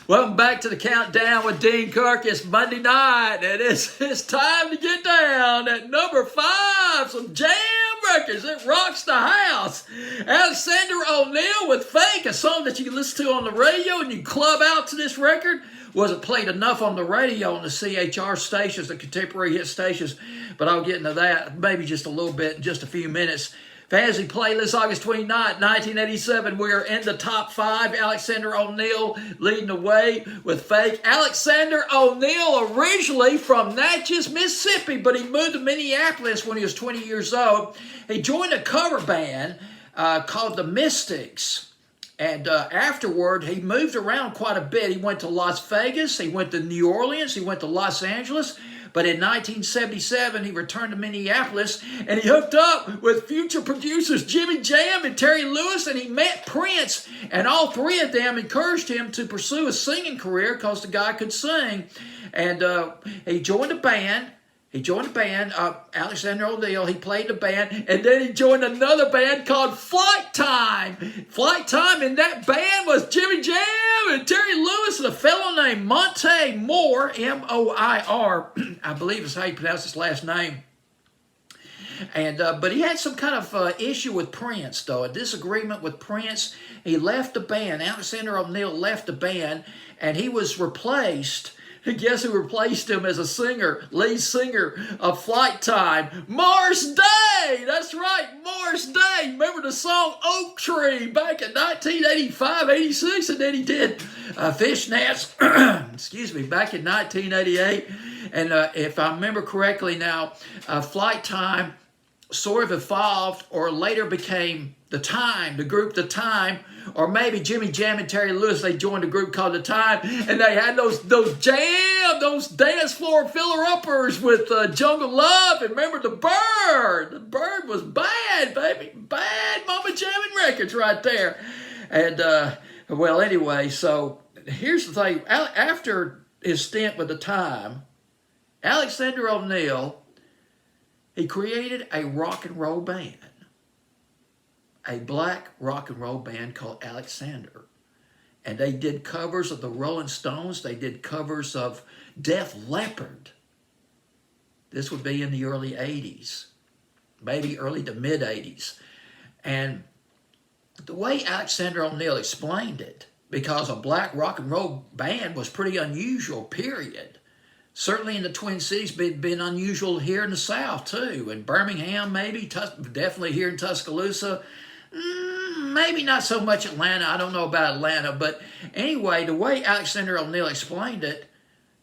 Welcome back to the Countdown with Dean Kirk. It's Monday night, and it's time to get down at number 5, some jam records. It rocks the house. Alexander O'Neal with Fake, a song that you can listen to on the radio and you club out to this record. Wasn't played enough on the radio on the CHR stations, the contemporary hit stations, but I'll get into that maybe just a little bit in just a few minutes. Fantasy Playlist, August 29th, 1987. We are in the top 5. Alexander O'Neal leading the way with Fake. Alexander O'Neal, originally from Natchez, Mississippi, but he moved to Minneapolis when he was 20 years old. He joined a cover band called the Mystics. And afterward, he moved around quite a bit. He went to Las Vegas. He went to New Orleans. He went to Los Angeles. But in 1977, he returned to Minneapolis, and he hooked up with future producers Jimmy Jam and Terry Lewis, and he met Prince, and all three of them encouraged him to pursue a singing career because the guy could sing. And he joined a band. Alexander O'Neal, he played the band, and then he joined another band called Flight Time. Flight Time, and that band was Jimmy Jam and Terry Lewis and a fellow named Monte Moore, M-O-I-R, I believe is how you pronounce his last name. And but he had some kind of issue with Prince, though, a disagreement with Prince. He left the band. Alexander O'Neal left the band, and he was replaced. Guess who replaced him as a singer, lead singer of Flight Time? Morris Day! That's right, Morris Day. Remember the song Oak Tree back in 1985, 86? And then he did Fishnets, back in 1988. And if I remember correctly now, Flight Time sort of evolved or later became the group The Time, or maybe Jimmy Jam and Terry Lewis, they joined a group called The Time, and they had those dance floor filler-uppers with Jungle Love, and remember The Bird. The Bird was bad, baby. Bad Mama Jamming Records right there. And, well, anyway, so here's the thing. After his stint with The Time, Alexander O'Neal, he created a rock and roll band. A black rock and roll band called Alexander. And they did covers of the Rolling Stones. They did covers of Def Leppard. This would be in the early 80s, maybe early to mid 80s. And the way Alexander O'Neal explained it, because a black rock and roll band was pretty unusual, period. Certainly in the Twin Cities, been unusual here in the South too. In Birmingham, maybe, definitely here in Tuscaloosa. Maybe not so much Atlanta. I don't know about Atlanta. But anyway, the way Alexander O'Neal explained it,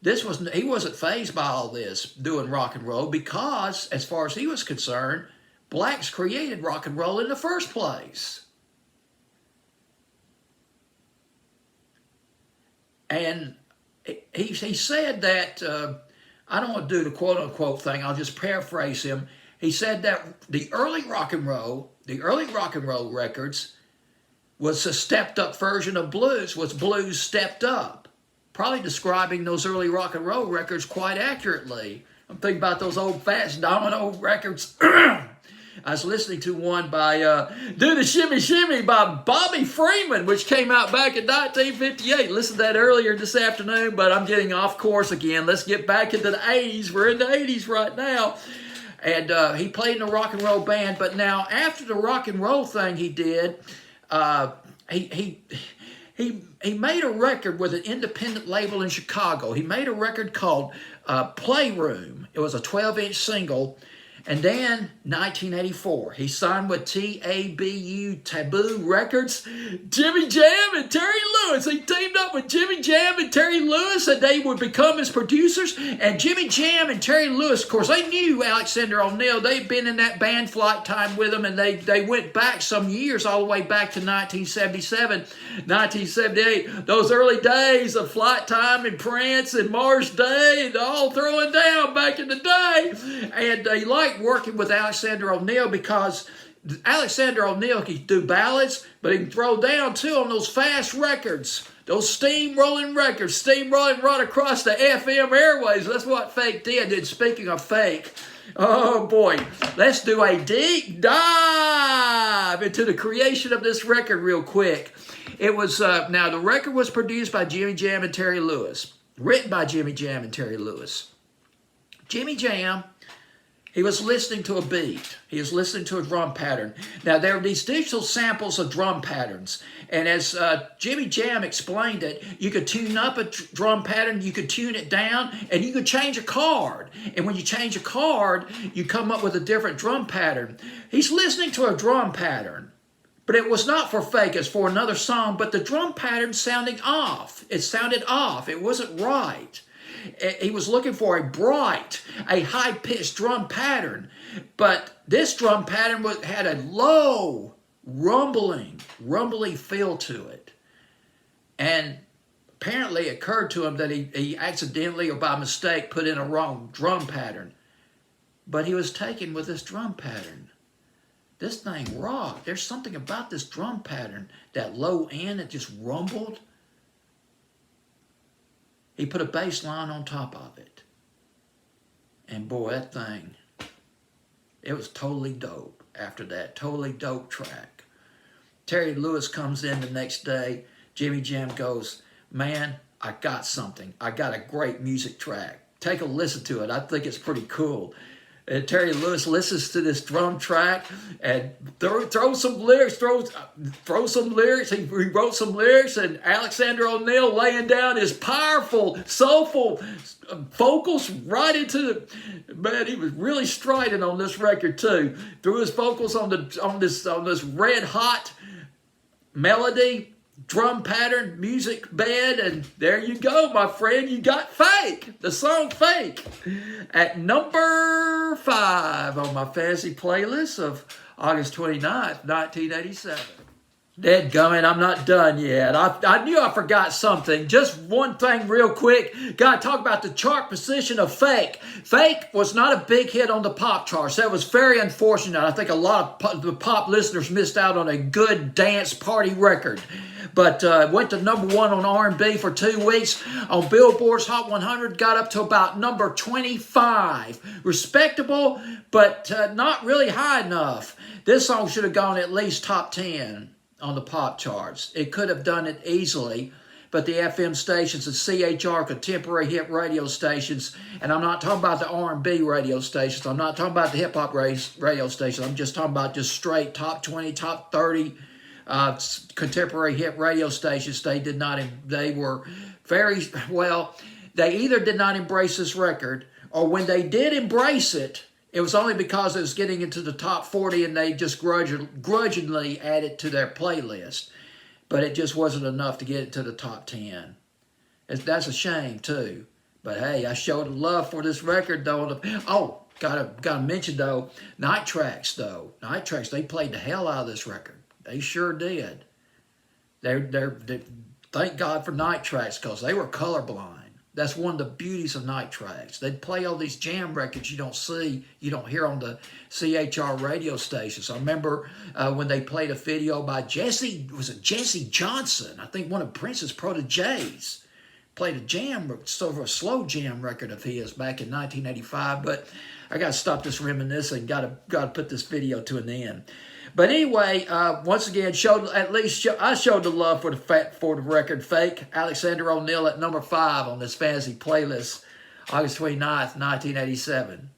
he wasn't fazed by all this, doing rock and roll, because, as far as he was concerned, blacks created rock and roll in the first place. And he said that, I don't want to do the quote-unquote thing, I'll just paraphrase him. He said that the early rock and roll records was a stepped-up version of blues, was blues stepped up. Probably describing those early rock and roll records quite accurately. I'm thinking about those old Fats Domino records. I was listening to one by Do the Shimmy Shimmy by Bobby Freeman, which came out back in 1958. Listened to that earlier this afternoon, but I'm getting off course again. Let's get back into the 80s. We're in the 80s right now. And he played in a rock and roll band. But now, after the rock and roll thing he did, he made a record with an independent label in Chicago. He made a record called Playroom. It was a 12-inch single. And then, 1984, he signed with Taboo Records, Jimmy Jam and Terry Lewis. He teamed up with Jimmy Jam and Terry Lewis, and they would become his producers. And Jimmy Jam and Terry Lewis, of course, they knew Alexander O'Neal. They'd been in that band Flight Time with him, and they went back some years, all the way back to 1977, 1978. Those early days of Flight Time and Prince and Morris Day and all throwing down back in the day. And they liked working with Alexander O'Neal because Alexander O'Neal can do ballads, but he can throw down too on those fast records, those steam-rolling records, steam-rolling right across the FM airways. That's what Fake did. And speaking of Fake, oh boy, let's do a deep dive into the creation of this record real quick. It was, now the record was produced by Jimmy Jam and Terry Lewis. Written by Jimmy Jam and Terry Lewis. Jimmy Jam, he was listening to a beat. He was listening to a drum pattern. Now, there are these digital samples of drum patterns. And as Jimmy Jam explained it, you could tune up a drum pattern, you could tune it down, and you could change a chord. And when you change a chord, you come up with a different drum pattern. He's listening to a drum pattern. But it was not for Fake, it's for another song, but the drum pattern sounding off. It sounded off. It wasn't right. He was looking for a bright, a high-pitched drum pattern. But this drum pattern had a low, rumbly feel to it. And apparently it occurred to him that he accidentally or by mistake put in a wrong drum pattern. But he was taken with this drum pattern. This thing rocked. There's something about this drum pattern. That low end, it just rumbled. He put a bass line on top of it. And boy, that thing, it was totally dope after that. Totally dope track. Terry Lewis comes in the next day. Jimmy Jam goes, man, I got something. I got a great music track. Take a listen to it. I think it's pretty cool. And Terry Lewis listens to this drum track and throws some lyrics, throw some lyrics. He wrote some lyrics, and Alexander O'Neal laying down his powerful, soulful vocals right into the, man, he was really striding on this record too. Threw his vocals on this red hot melody, drum pattern, music bed, and there you go, my friend. You got Fake, the song Fake, at number 5 on my fantasy playlist of August 29th, 1987. Dadgummit, I'm not done yet. I knew I forgot something. Just one thing real quick. Got to talk about the chart position of Fake. Fake was not a big hit on the pop charts. That was very unfortunate. I think a lot of the pop listeners missed out on a good dance party record. But went to number 1 on R&B for 2 weeks. On Billboard's Hot 100, got up to about number 25. Respectable, but not really high enough. This song should have gone at least top 10 on the pop charts. It could have done it easily, but the FM stations and CHR contemporary hit radio stations, and I'm not talking about the R&B radio stations, I'm not talking about the hip-hop radio stations, I'm just talking about just straight top 20, top 30 contemporary hit radio stations. They were very, well, they either did not embrace this record, or when they did embrace it, it was only because it was getting into the top 40 and they just grudgingly added to their playlist. But it just wasn't enough to get it to the top 10. That's a shame, too. But hey, I showed love for this record, though. Oh, gotta mention, though, Night Tracks, though. Night Tracks, they played the hell out of this record. They sure did. They thank God for Night Tracks, because they were colorblind. That's one of the beauties of Night Tracks. They'd play all these jam records you don't hear on the CHR radio stations. I remember when they played a video by Jesse Johnson? I think one of Prince's proteges. Played a sort of a slow jam record of his back in 1985. But I got to stop this reminiscing. Got to put this video to an end. But anyway, once again, I showed the love for the record Fake. Alexander O'Neal at number 5 on this fantasy playlist, August 29th, 1987.